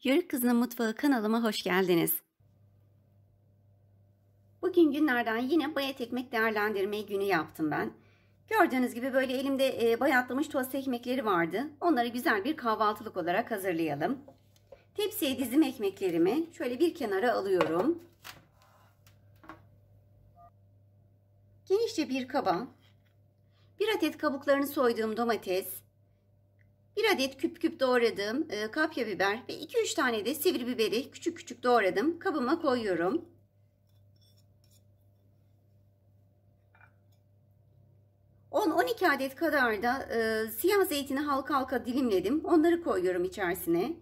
Yörük Kızının Mutfağı kanalıma hoş geldiniz. Bugün günlerden yine bayat ekmek değerlendirme günü yaptım ben. Gördüğünüz gibi böyle elimde bayatlamış tost ekmekleri vardı. Onları güzel bir kahvaltılık olarak hazırlayalım. Tepsiye dizim ekmeklerimi şöyle bir kenara alıyorum. Genişçe bir kaba 1 adet kabuklarını soyduğum domates, 1 adet küp küp doğradığım kapya biber ve 2-3 tane de sivri biberi küçük küçük doğradım. Kabıma koyuyorum. 10-12 adet kadar da siyah zeytini halka halka dilimledim. Onları koyuyorum içerisine.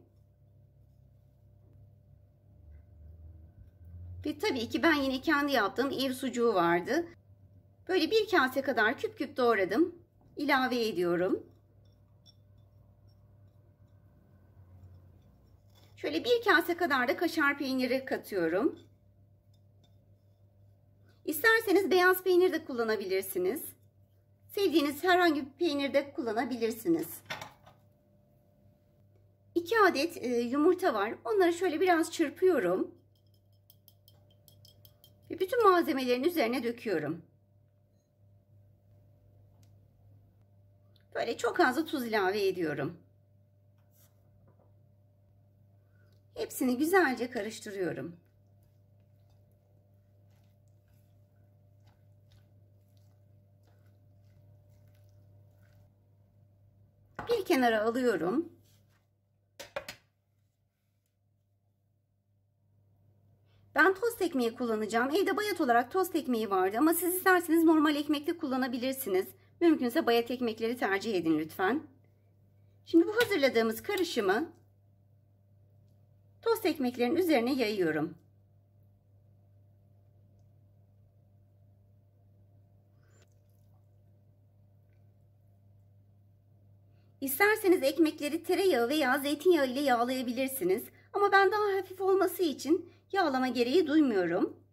Ve tabii ki ben yine kendi yaptığım ev sucuğu vardı. Böyle bir kase kadar küp küp doğradım. İlave ediyorum. Şöyle bir kase kadar da kaşar peyniri katıyorum. İsterseniz beyaz peynir de kullanabilirsiniz. Sevdiğiniz herhangi bir peynir de kullanabilirsiniz. 2 adet yumurta var. Onları şöyle biraz çırpıyorum. Ve bütün malzemelerin üzerine döküyorum. Böyle çok az da tuz ilave ediyorum. Hepsini güzelce karıştırıyorum. Bir kenara alıyorum. Ben tost ekmeği kullanacağım. Evde bayat olarak tost ekmeği vardı ama siz isterseniz normal ekmek de kullanabilirsiniz. Mümkünse bayat ekmekleri tercih edin lütfen. Şimdi bu hazırladığımız karışımı tost ekmeklerin üzerine yayıyorum. İsterseniz ekmekleri tereyağı veya zeytinyağı ile yağlayabilirsiniz. Ama ben daha hafif olması için yağlama gereği duymuyorum.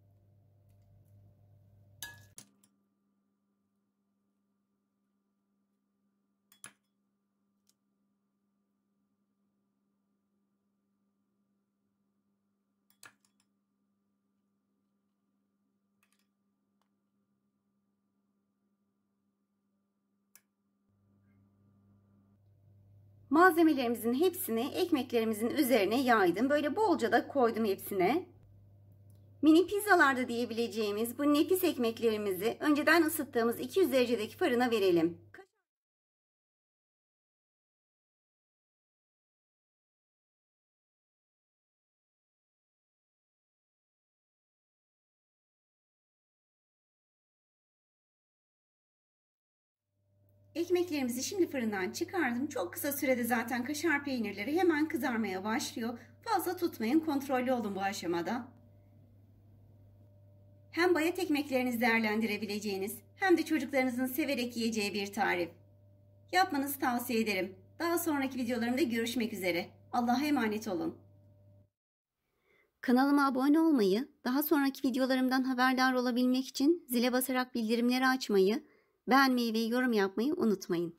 Malzemelerimizin hepsini ekmeklerimizin üzerine yaydım. Böyle bolca da koydum hepsine. Mini pizzalarda diyebileceğimiz bu nefis ekmeklerimizi önceden ısıttığımız 200 derecedeki fırına verelim. Ekmeklerimizi şimdi fırından çıkardım. Çok kısa sürede zaten kaşar peynirleri hemen kızarmaya başlıyor. Fazla tutmayın, kontrollü olun bu aşamada. Hem bayat ekmeklerinizi değerlendirebileceğiniz hem de çocuklarınızın severek yiyeceği bir tarif. Yapmanızı tavsiye ederim. Daha sonraki videolarımda görüşmek üzere. Allah'a emanet olun. Kanalıma abone olmayı, daha sonraki videolarımdan haberdar olabilmek için zile basarak bildirimleri açmayı, beğenmeyi ve yorum yapmayı unutmayın.